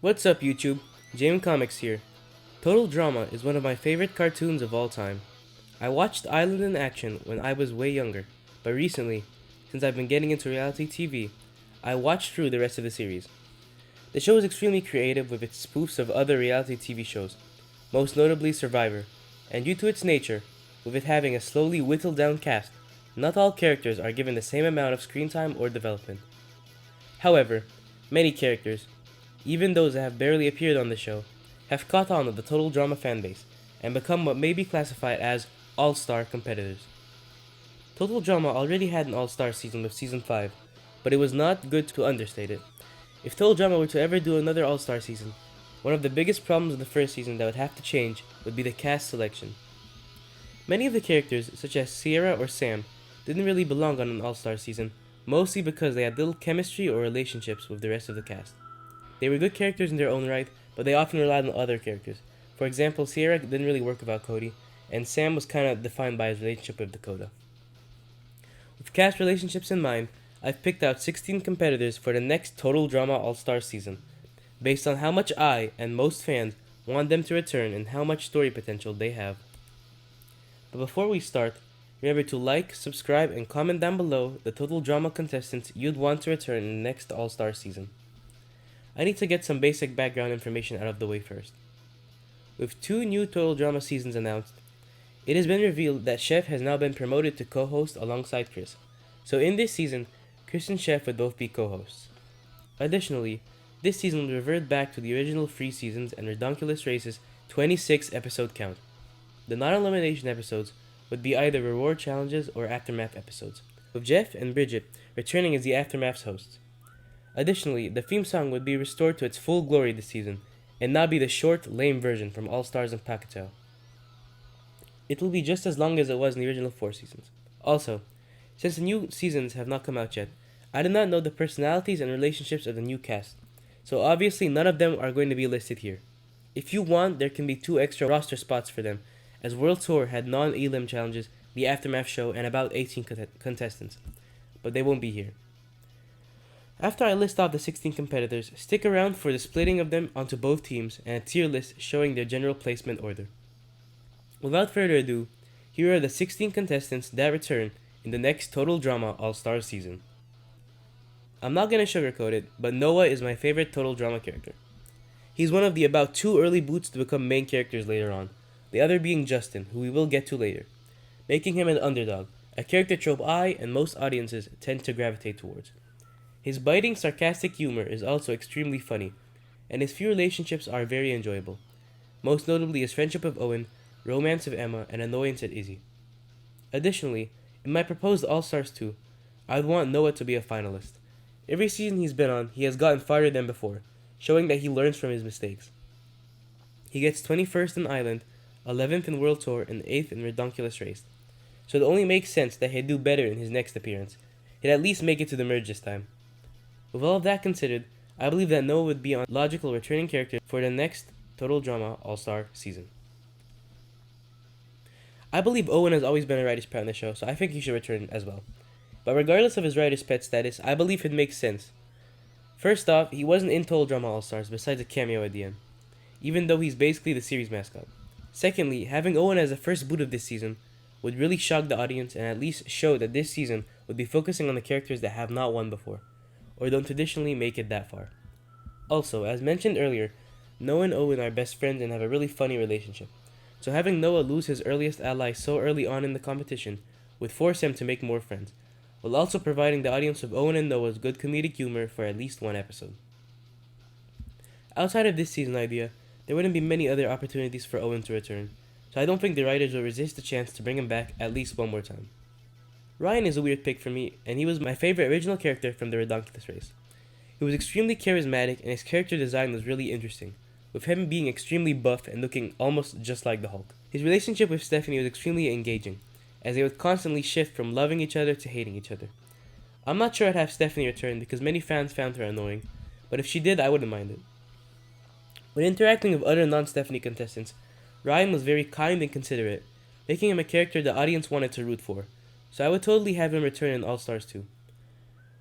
What's up, YouTube? JM Comics here. Total Drama is one of my favorite cartoons of all time. I watched Island in action when I was way younger, but recently, since I've been getting into reality TV, I watched through the rest of the series. The show is extremely creative with its spoofs of other reality TV shows, most notably Survivor, and due to its nature, with it having a slowly whittled down cast, not all characters are given the same amount of screen time or development. However, many characters, even those that have barely appeared on the show, have caught on with the Total Drama fanbase and become what may be classified as all-star competitors. Total Drama already had an all-star season with Season 5, but it was not good to understate it. If Total Drama were to ever do another all-star season, one of the biggest problems in the first season that would have to change would be the cast selection. Many of the characters, such as Sierra or Sam, didn't really belong on an all-star season, mostly because they had little chemistry or relationships with the rest of the cast. They were good characters in their own right, but they often relied on other characters. For example, Sierra didn't really work without Cody, and Sam was kind of defined by his relationship with Dakota. With cast relationships in mind, I've picked out 16 competitors for the next Total Drama All-Star season, based on how much I and most fans want them to return and how much story potential they have. But before we start, remember to like, subscribe, and comment down below the Total Drama contestants you'd want to return in the next All-Star season. I need to get some basic background information out of the way first. With 2 new Total Drama seasons announced, it has been revealed that Chef has now been promoted to co-host alongside Chris, so in this season, Chris and Chef would both be co-hosts. Additionally, this season will revert back to the original 3 seasons and Redonkulous Race's 26 episode count. The non-elimination episodes would be either reward challenges or aftermath episodes, with Jeff and Bridget returning as the aftermath's hosts. Additionally, the theme song would be restored to its full glory this season, and not be the short, lame version from All Stars and Pacquiao. It will be just as long as it was in the original 4 seasons. Also, since the new seasons have not come out yet, I do not know the personalities and relationships of the new cast, so obviously none of them are going to be listed here. If you want, there can be 2 extra roster spots for them, as World Tour had non-elim challenges, the Aftermath show, and about 18 contestants, but they won't be here. After I list off the 16 competitors, stick around for the splitting of them onto both teams and a tier list showing their general placement order. Without further ado, here are the 16 contestants that return in the next Total Drama All-Star season. I'm not gonna sugarcoat it, but Noah is my favorite Total Drama character. He's one of the about 2 early boots to become main characters later on, the other being Justin, who we will get to later, making him an underdog, a character trope I and most audiences tend to gravitate towards. His biting, sarcastic humor is also extremely funny, and his few relationships are very enjoyable, most notably his friendship with Owen, romance with Emma, and annoyance at Izzy. Additionally, in my proposed All-Stars 2, I'd want Noah to be a finalist. Every season he's been on, he has gotten farther than before, showing that he learns from his mistakes. He gets 21st in Island, 11th in World Tour, and 8th in Redonkulous Race, so it only makes sense that he'd do better in his next appearance. He'd at least make it to the merge this time. With all of that considered, I believe that Noah would be a logical returning character for the next Total Drama All-Star season. I believe Owen has always been a writer's pet on the show, so I think he should return as well. But regardless of his writer's pet status, I believe it makes sense. First off, he wasn't in Total Drama All-Stars besides a cameo at the end, even though he's basically the series mascot. Secondly, having Owen as the first boot of this season would really shock the audience and at least show that this season would be focusing on the characters that have not won before, or don't traditionally make it that far. Also, as mentioned earlier, Noah and Owen are best friends and have a really funny relationship, so having Noah lose his earliest ally so early on in the competition would force him to make more friends, while also providing the audience with Owen and Noah's good comedic humor for at least one episode. Outside of this season idea, there wouldn't be many other opportunities for Owen to return, so I don't think the writers will resist the chance to bring him back at least one more time. Ryan is a weird pick for me, and he was my favorite original character from the Redonkulous Race. He was extremely charismatic, and his character design was really interesting, with him being extremely buff and looking almost just like the Hulk. His relationship with Stephanie was extremely engaging, as they would constantly shift from loving each other to hating each other. I'm not sure I'd have Stephanie return because many fans found her annoying, but if she did, I wouldn't mind it. When interacting with other non-Stephanie contestants, Ryan was very kind and considerate, making him a character the audience wanted to root for, so I would totally have him return in All-Stars 2.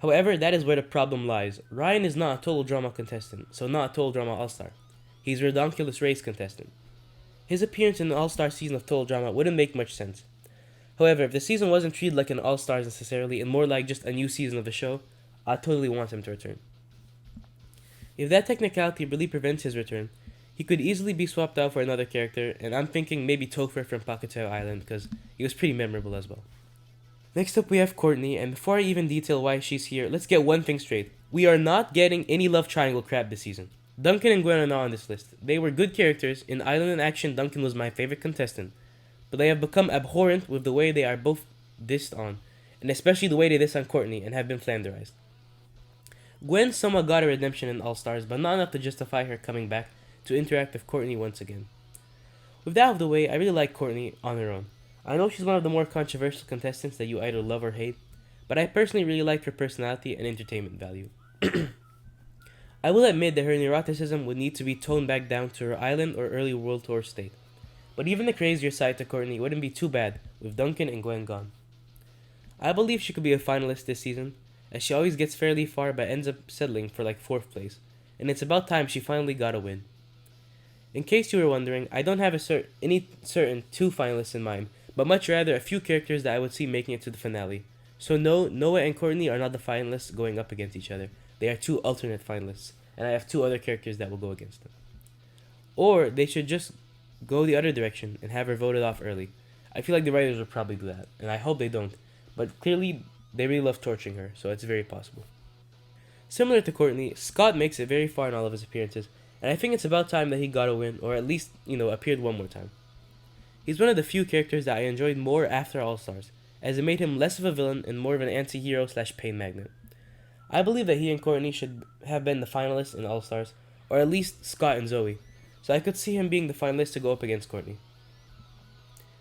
However, that is where the problem lies. Ryan is not a total drama contestant, so not a total drama all-star. He's a redonkulous race contestant. His appearance in the all-star season of total drama wouldn't make much sense. However, if the season wasn't treated like an all-stars necessarily and more like just a new season of the show, I totally want him to return. If that technicality really prevents his return, he could easily be swapped out for another character, and I'm thinking maybe Topher from Pakatao Island because he was pretty memorable as well. Next up we have Courtney, and before I even detail why she's here, let's get one thing straight. We are not getting any love triangle crap this season. Duncan and Gwen are not on this list. They were good characters. In Island and Action, Duncan was my favorite contestant. But they have become abhorrent with the way they are both dissed on, and especially the way they diss on Courtney and have been flanderized. Gwen somewhat got a redemption in All Stars, but not enough to justify her coming back to interact with Courtney once again. With that out of the way, I really like Courtney on her own. I know she's one of the more controversial contestants that you either love or hate, but I personally really like her personality and entertainment value. I will admit that her neuroticism would need to be toned back down to her island or early world tour state, but even the crazier side to Courtney wouldn't be too bad with Duncan and Gwen gone. I believe she could be a finalist this season, as she always gets fairly far but ends up settling for like 4th place, and it's about time she finally got a win. In case you were wondering, I don't have any certain 2 finalists in mind, but much rather a few characters that I would see making it to the finale. So no, Noah and Courtney are not the finalists going up against each other. They are 2 alternate finalists, and I have 2 other characters that will go against them. Or they should just go the other direction and have her voted off early. I feel like the writers would probably do that, and I hope they don't, but clearly they really love torturing her, so it's very possible. Similar to Courtney, Scott makes it very far in all of his appearances, and I think it's about time that he got a win, or at least, appeared one more time. He's one of the few characters that I enjoyed more after All Stars, as it made him less of a villain and more of an anti-hero / pain magnet. I believe that he and Courtney should have been the finalists in All Stars, or at least Scott and Zoe, so I could see him being the finalist to go up against Courtney.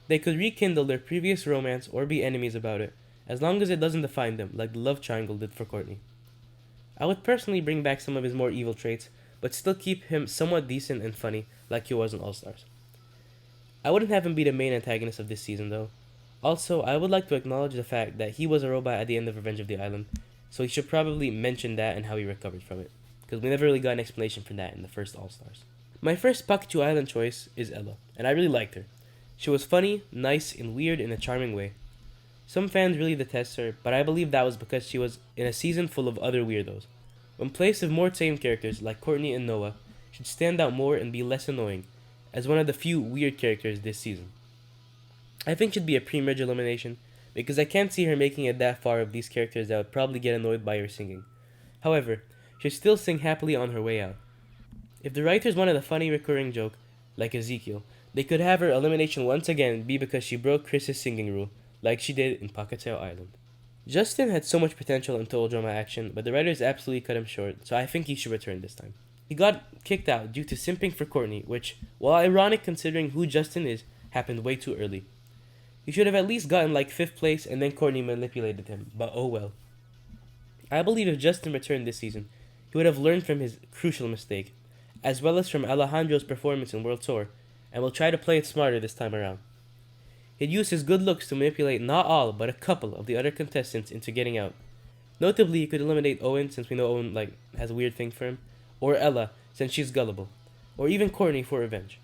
They could rekindle their previous romance or be enemies about it, as long as it doesn't define them like the love triangle did for Courtney. I would personally bring back some of his more evil traits, but still keep him somewhat decent and funny like he was in All Stars. I wouldn't have him be the main antagonist of this season though. Also, I would like to acknowledge the fact that he was a robot at the end of Revenge of the Island, so he should probably mention that and how he recovered from it, because we never really got an explanation for that in the first All Stars. My first Pakuchu Island choice is Ella, and I really liked her. She was funny, nice, and weird in a charming way. Some fans really detest her, but I believe that was because she was in a season full of other weirdos. When placed with more tame characters like Courtney and Noah, she'd stand out more and be less annoying, as one of the few weird characters this season. I think she'd be a pre-merge elimination, because I can't see her making it that far with these characters that would probably get annoyed by her singing. However, she'd still sing happily on her way out. If the writers wanted a funny recurring joke, like Ezekiel, they could have her elimination once again be because she broke Chris's singing rule, like she did in Pakatao Island. Justin had so much potential in Total Drama Action, but the writers absolutely cut him short, so I think he should return this time. He got kicked out due to simping for Courtney, which, while ironic considering who Justin is, happened way too early. He should have at least gotten like 5th place and then Courtney manipulated him, but oh well. I believe if Justin returned this season, he would have learned from his crucial mistake, as well as from Alejandro's performance in World Tour, and will try to play it smarter this time around. He'd use his good looks to manipulate not all, but a couple of the other contestants into getting out. Notably, he could eliminate Owen, since we know Owen has a weird thing for him, or Ella, since she's gullible, or even Courtney for revenge.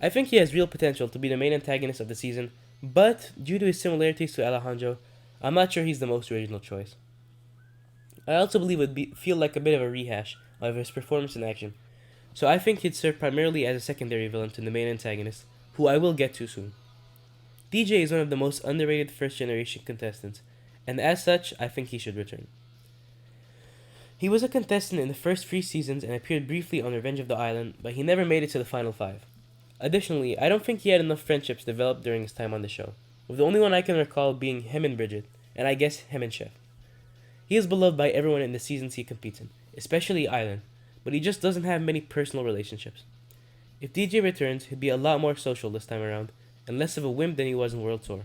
I think he has real potential to be the main antagonist of the season, but due to his similarities to Alejandro, I'm not sure he's the most original choice. I also believe it would feel like a bit of a rehash of his performance in Action, so I think he'd serve primarily as a secondary villain to the main antagonist, who I will get to soon. DJ is one of the most underrated first-generation contestants, and as such, I think he should return. He was a contestant in the first 3 seasons and appeared briefly on Revenge of the Island, but he never made it to the final 5. Additionally, I don't think he had enough friendships developed during his time on the show, with the only one I can recall being him and Bridget, and I guess him and Chef. He is beloved by everyone in the seasons he competes in, especially Island, but he just doesn't have many personal relationships. If DJ returns, he'd be a lot more social this time around, and less of a wimp than he was in World Tour.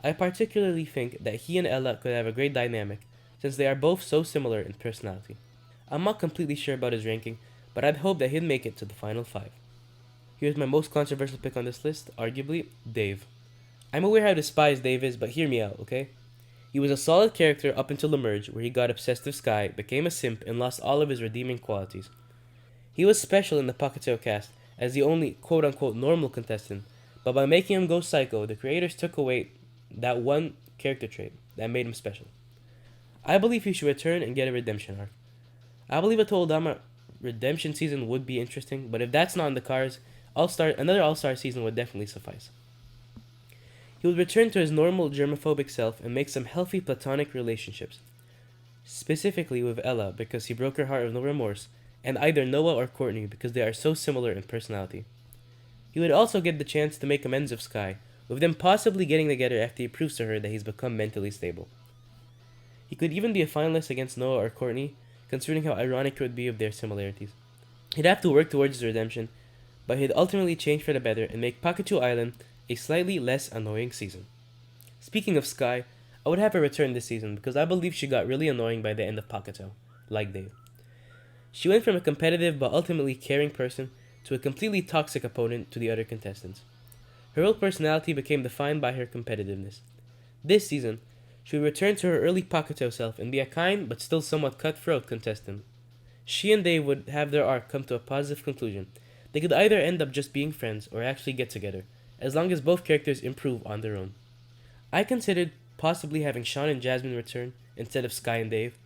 I particularly think that he and Ella could have a great dynamic, since they are both so similar in personality. I'm not completely sure about his ranking, but I'd hope that he'd make it to the final 5. Here's my most controversial pick on this list, arguably, Dave. I'm aware how despised Dave is, but hear me out, okay? He was a solid character up until the merge, where he got obsessed with Sky, became a simp, and lost all of his redeeming qualities. He was special in the Pakato cast as the only quote unquote normal contestant, but by making him go psycho, the creators took away that one character trait that made him special. I believe he should return and get a redemption arc. I believe a Toledama redemption season would be interesting, but if that's not in the cards, another All-Star season would definitely suffice. He would return to his normal germophobic self and make some healthy platonic relationships, specifically with Ella because he broke her heart with no remorse, and either Noah or Courtney because they are so similar in personality. He would also get the chance to make amends with Sky, with them possibly getting together after he proves to her that he's become mentally stable. He could even be a finalist against Noah or Courtney, considering how ironic it would be of their similarities. He'd have to work towards his redemption, but he'd ultimately change for the better and make Pakachu Island a slightly less annoying season. Speaking of Sky, I would have her return this season because I believe she got really annoying by the end of Pakato, like Dave. She went from a competitive but ultimately caring person to a completely toxic opponent to the other contestants. Her whole personality became defined by her competitiveness. This season, she would return to her early Pakato self and be a kind but still somewhat cutthroat contestant. She and Dave would have their arc come to a positive conclusion. They could either end up just being friends or actually get together, as long as both characters improve on their own. I considered possibly having Sean and Jasmine return instead of Sky and Dave,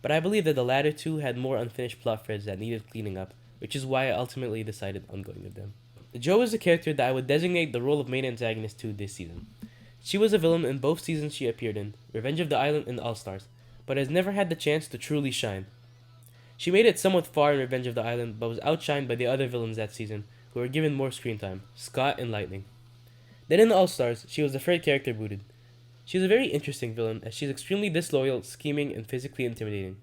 but I believe that the latter two had more unfinished plot threads that needed cleaning up, which is why I ultimately decided on going with them. Jo is a character that I would designate the role of main antagonist to this season. She was a villain in both seasons she appeared in, Revenge of the Island and All-Stars, but has never had the chance to truly shine. She made it somewhat far in Revenge of the Island, but was outshined by the other villains that season, who were given more screen time, Scott and Lightning. Then in the All-Stars, she was the third character booted. She is a very interesting villain, as she is extremely disloyal, scheming, and physically intimidating.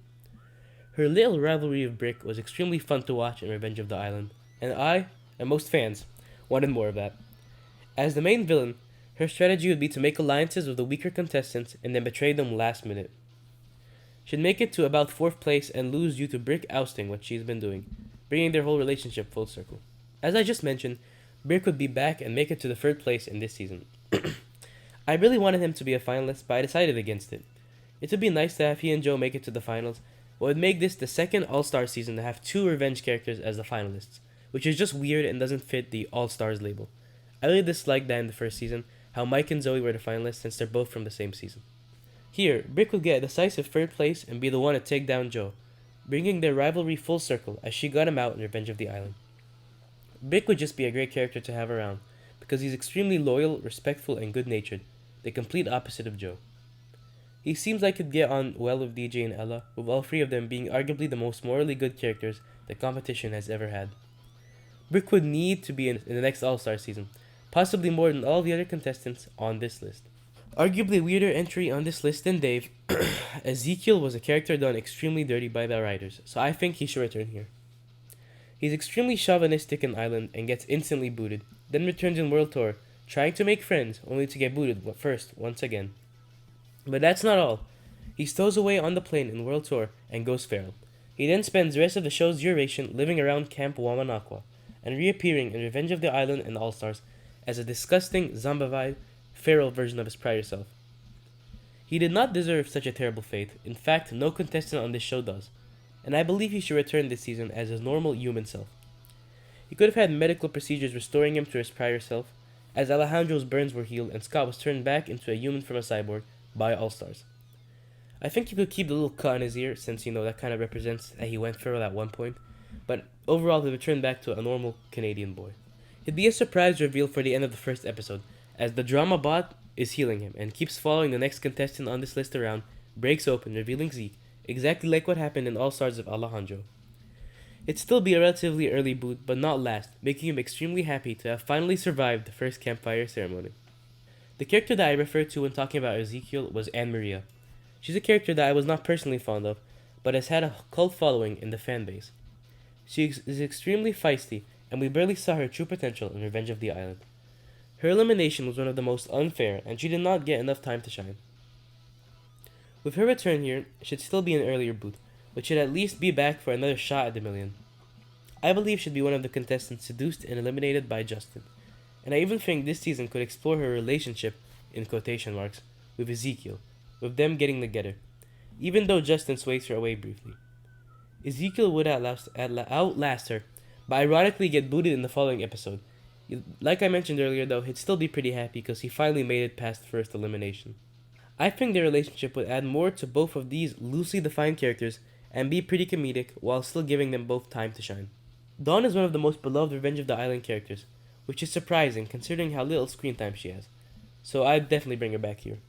Her little rivalry with Brick was extremely fun to watch in Revenge of the Island, and I, and most fans, wanted more of that. As the main villain, her strategy would be to make alliances with the weaker contestants and then betray them last minute. She'd make it to about 4th place and lose due to Brick ousting what she's been doing, bringing their whole relationship full circle. As I just mentioned, Brick would be back and make it to the 3rd place in this season. I really wanted him to be a finalist, but I decided against it. It would be nice to have he and Jo make it to the finals, but would make this the second All-Star season to have 2 revenge characters as the finalists, which is just weird and doesn't fit the All-Stars label. I really disliked that in the first season, how Mike and Zoe were the finalists since they're both from the same season. Here, Brick would get a decisive 3rd place and be the one to take down Jo, bringing their rivalry full circle as she got him out in Revenge of the Island. Brick would just be a great character to have around, because he's extremely loyal, respectful, and good-natured, the complete opposite of Jo. He seems like he'd get on well with DJ and Ella, with all 3 of them being arguably the most morally good characters the competition has ever had. Brick would need to be in the next All-Star season, possibly more than all the other contestants on this list. Arguably a weirder entry on this list than Dave, Ezekiel was a character done extremely dirty by the writers, so I think he should return here. He's extremely chauvinistic in Island and gets instantly booted, then returns in World Tour, trying to make friends, only to get booted first once again. But that's not all. He stows away on the plane in World Tour and goes feral. He then spends the rest of the show's duration living around Camp Wamanakwa, and reappearing in Revenge of the Island and All-Stars as a disgusting, zombified, feral version of his prior self. He did not deserve such a terrible fate. In fact, no contestant on this show does, and I believe he should return this season as his normal human self. He could have had medical procedures restoring him to his prior self, as Alejandro's burns were healed and Scott was turned back into a human from a cyborg by All-Stars. I think he could keep the little cut on his ear, since that kind of represents that he went feral at one point, but overall he returned back to a normal Canadian boy. It'd be a surprise reveal for the end of the first episode, as the drama bot is healing him and keeps following the next contestant on this list around, breaks open, revealing Zeke, exactly like what happened in All Stars of Alejandro. It'd still be a relatively early boot, but not last, making him extremely happy to have finally survived the first campfire ceremony. The character that I referred to when talking about Ezekiel was Anne Maria. She's a character that I was not personally fond of, but has had a cult following in the fanbase. She is extremely feisty, and we barely saw her true potential in Revenge of the Island. Her elimination was one of the most unfair, and she did not get enough time to shine. With her return here, it should still be an earlier boot, but should at least be back for another shot at the million. I believe she'd be one of the contestants seduced and eliminated by Justin, and I even think this season could explore her relationship, in quotation marks, with Ezekiel, with them getting together, even though Justin sways her away briefly. Ezekiel would outlast her, but ironically get booted in the following episode. Like I mentioned earlier, though, he'd still be pretty happy because he finally made it past first elimination. I think their relationship would add more to both of these loosely defined characters and be pretty comedic while still giving them both time to shine. Dawn is one of the most beloved Revenge of the Island characters, which is surprising considering how little screen time she has, so I'd definitely bring her back here.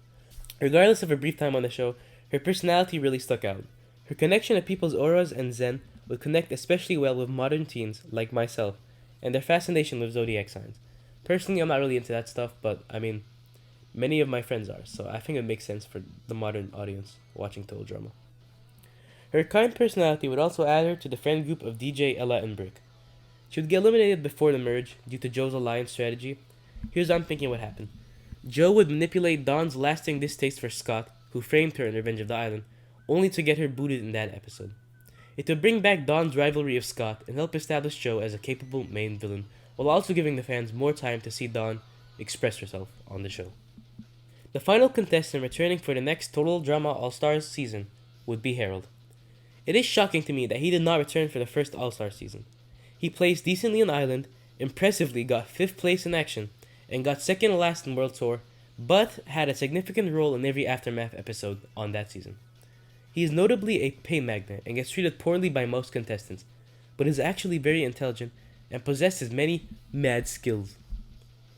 Regardless of her brief time on the show, her personality really stuck out. Her connection to people's auras and zen would connect especially well with modern teens like myself, and their fascination with zodiac signs. Personally, I'm not really into that stuff, but I mean, many of my friends are, so I think it makes sense for the modern audience watching Total Drama. Her kind personality would also add her to the friend group of DJ, Ella, and Brick. She would get eliminated before the merge due to Joe's alliance strategy. Here's what I'm thinking would happen. Joe would manipulate Dawn's lasting distaste for Scott, who framed her in Revenge of the Island, only to get her booted in that episode. It would bring back Dawn's rivalry of Scott and help establish Joe as a capable main villain, while also giving the fans more time to see Dawn express herself on the show. The final contestant returning for the next Total Drama All-Stars season would be Harold. It is shocking to me that he did not return for the first All-Star season. He placed decently on Island, impressively got 5th place in Action, and got second to last in World Tour, but had a significant role in every Aftermath episode on that season. He is notably a pay magnet and gets treated poorly by most contestants, but is actually very intelligent and possesses many mad skills.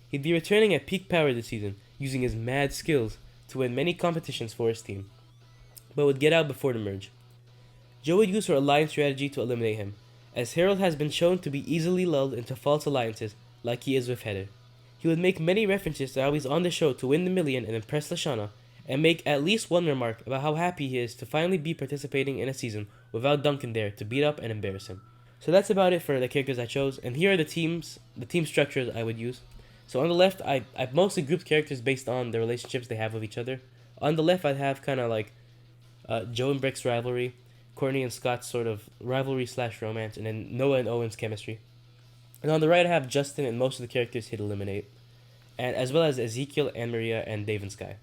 He'd be returning at peak power this season, using his mad skills to win many competitions for his team, but would get out before the merge. Joe would use her alliance strategy to eliminate him, as Harold has been shown to be easily lulled into false alliances like he is with Heather. He would make many references to how he's on the show to win the million and impress Lashana, and make at least one remark about how happy he is to finally be participating in a season without Duncan there to beat up and embarrass him. So that's about it for the characters I chose, and here are the team structures I would use. So on the left, I've mostly grouped characters based on the relationships they have with each other. On the left, I'd have kind of like Joe and Brick's rivalry, Courtney and Scott's sort of rivalry / romance, and then Noah and Owen's chemistry. And on the right, I have Justin and most of the characters he'd eliminate, and as well as Ezekiel, Anne Maria, and Dave and Sky.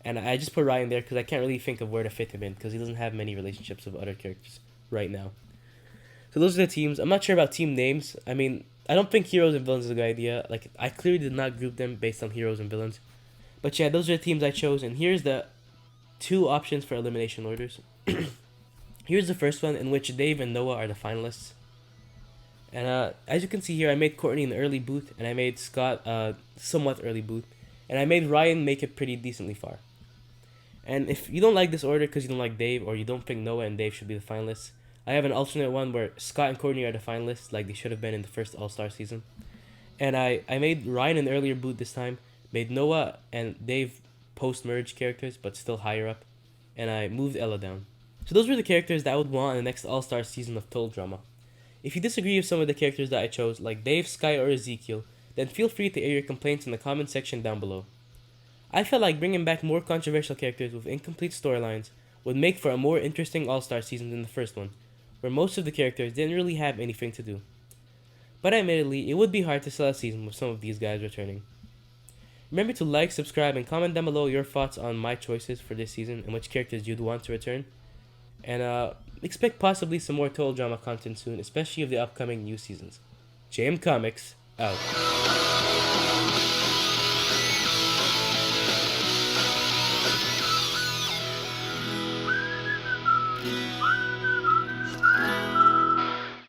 And I just put Ryan there because I can't really think of where to fit him in because he doesn't have many relationships with other characters right now. So those are the teams. I'm not sure about team names. I mean, I don't think heroes and villains is a good idea. Like, I clearly did not group them based on heroes and villains. But yeah, those are the teams I chose, and here's the 2 options for elimination orders. Here's the first one, in which Dave and Noah are the finalists. And as you can see here, I made Courtney an early boot, and I made Scott somewhat early boot, and I made Ryan make it pretty decently far. And if you don't like this order because you don't like Dave, or you don't think Noah and Dave should be the finalists, I have an alternate one where Scott and Courtney are the finalists, like they should have been in the first All-Star season. And I made Ryan an earlier boot this time, made Noah and Dave post-merge characters, but still higher up, and I moved Ella down. So those were the characters that I would want in the next All-Star season of Total Drama. If you disagree with some of the characters that I chose, like Dave, Sky, or Ezekiel, then feel free to air your complaints in the comment section down below. I felt like bringing back more controversial characters with incomplete storylines would make for a more interesting All-Star season than the first one, where most of the characters didn't really have anything to do. But admittedly, it would be hard to sell a season with some of these guys returning. Remember to like, subscribe, and comment down below your thoughts on my choices for this season and which characters you'd want to return. And expect possibly some more Total Drama content soon, especially of the upcoming new seasons. JM Comics, out.